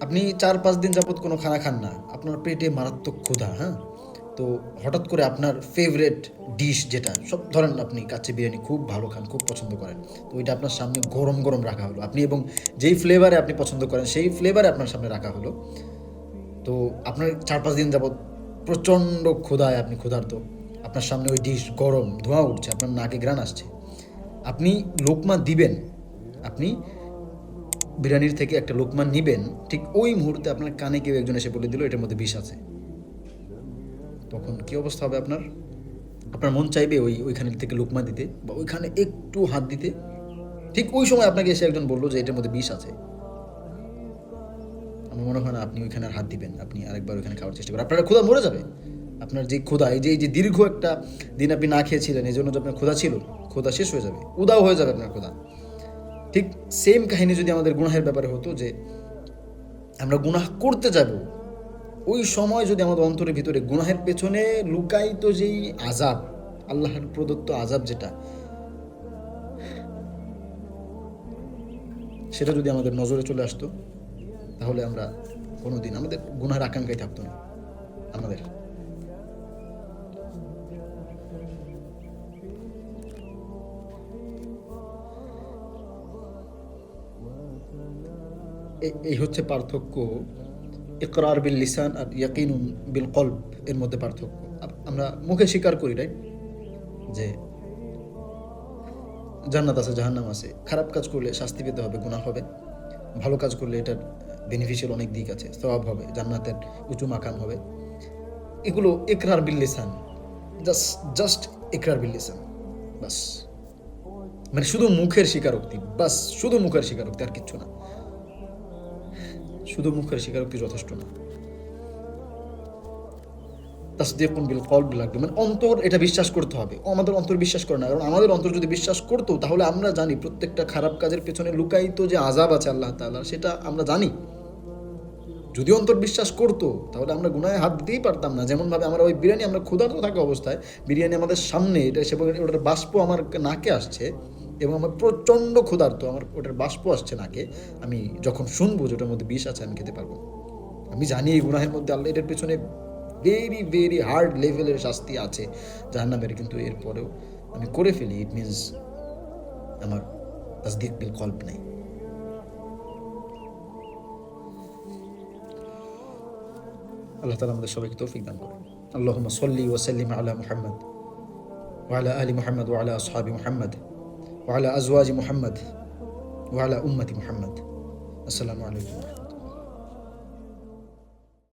আপনি 4-5 দিন যাবত কোনো খানা খান না, আপনার পেটে মারাত্মক ক্ষুধা, হ্যাঁ? তো হঠাৎ করে আপনার ফেভারিট ডিশ যেটা, সব ধরেন আপনি কাচ্চি বিরিয়ানি খুব ভালো খান, খুব পছন্দ করেন। তো ওইটা আপনার সামনে গরম, গরম রাখা হলো। আপনি এবং যেই ফ্লেভারে আপনি পছন্দ করেন, সেই ফ্লেভারে আপনার সামনে রাখা হলো। তো আপনার 4-5 দিন যাবত প্রচণ্ড ক্ষুধায় আপনি ক্ষুধার্ত। আপনার সামনে ওই ডিশ গরম, ধোঁয়া উঠছে, আপনার নাকে ঘ্রাণ আসছে। আপনি লোকমা দিবেন, আপনি বিরিয়ানির থেকে একটা লোকমা নিবেন, ঠিক ওই মুহূর্তে আপনার কানে কেউ একজন এসে বলে দিল এটার মধ্যে বিষ আছে। তখন কী অবস্থা হবে আপনার? আপনার মন চাইবে ওইখানে থেকে লোকমা দিতে বা ওইখানে একটু হাত দিতে। ঠিক ওই সময় আপনাকে এসে একজন বললো যে এটার মধ্যে বিষ আছে। আমার মনে হয় না আপনি ওইখানে আর হাত দিবেন, আপনি আরেকবার ওইখানে খাওয়ার চেষ্টা করেন। আপনার ক্ষুধা মরে যাবে। আপনার যে ক্ষুধা, এই যে দীর্ঘ একটা দিন আপনি না খেয়েছিলেন, এই জন্য যে আপনার ক্ষুধা ছিল, ক্ষুধা শেষ হয়ে যাবে, উদাও হয়ে যাবে আপনার ক্ষুধা। ঠিক সেম কাহিনী যদি আমাদের গুনাহের ব্যাপারে হতো, যে আমরা গুনাহ করতে যাব, ওই সময় যদি আমাদের অন্তরের ভিতরে গুনাহের পেছনে লুকায়িত যেই আযাব, আল্লাহর প্রদত্ত আযাব যেটা, সেটা যদি আমাদের নজরে চলে আসতো, তাহলে আমরা কোনোদিন আমাদের গুনাহের আকাঙ্ক্ষাই থাকতো না আমাদের। এই হচ্ছে পার্থক্য, ইকরার বিল লিসান আর ইয়াকিনুন বিল কলব এর মধ্যে পার্থক্য। আমরা মুখে স্বীকার করি, রাইট, যে জান্নাত আছে, জাহান্নাম আছে, খারাপ কাজ করলে শাস্তি পেতে হবে, গুনাহ হবে, ভালো কাজ করলে এটার বেনিফিশিয়াল অনেক দিক আছে, সওয়াব হবে, জান্নাতের উঁচু মাকাম হবে। এগুলো ইকরার বিল লিসান, জাস্ট জাস্ট ইকরার বিল লিসান, বাস। মানে শুধু মুখের স্বীকারোক্তি, বাস, শুধু মুখের স্বীকারোক্তি, আর কিচ্ছু না। শুধু মুখের স্বীকারোক্তি যথেষ্ট না। তাসদীকুন বিল কলব লাগবে, মানে অন্তর এটা বিশ্বাস করতে হবে। আমাদের অন্তর বিশ্বাস করে না, কারণ আমাদের অন্তর যদি বিশ্বাস করতো, তাহলে আমরা জানি প্রত্যেকটা খারাপ কাজের পেছনে লুকায়িত যে আযাব আছে আল্লাহ তাআলার, সেটা আমরা জানি। যদি অন্তর বিশ্বাস করতো, তাহলে আমরা গুনাহে হাত দিতেই পারতাম না। যেমনভাবে আমরা ওই বিরিয়ানি, আমরা ক্ষুধার্ত থাকা অবস্থায় বিরিয়ানি আমাদের সামনে, এটা সে ওটার বাষ্প আমার নাকে আসছে এবং আমার প্রচণ্ড ক্ষুধার্ত, আমার ওটার বাষ্প আসছে নাকে, আমি যখন শুনবো যে ওটার মধ্যে বিষ আছে, আমি খেতে পারবো। আমি জানি এই গুনাহের মধ্যে আল্লাহ এটার পেছনে ভেরি ভেরি হার্ড লেভেলের শাস্তি আছে জাহান্নামের, কিন্তু এরপরেও আমি করে ফেলি। ইট মিনস আমার তাসদীক বিল কলব নেই। আল্লাহ তাআলা আমাদের সবাইকে তৌফিক দান করেন। আল্লাহুম্মা সাল্লি ওয়া সাল্লিম আলা মুহাম্মদ ওয়া আলা আলি মুহাম্মদ ওয়া আলা আসহাবি মুহাম্মদ ওয়া আলা আজওয়াজি মুহাম্মদ ওয়া আলা উম্মতি মুহাম্মদ। আসসালামু আলাইকুম।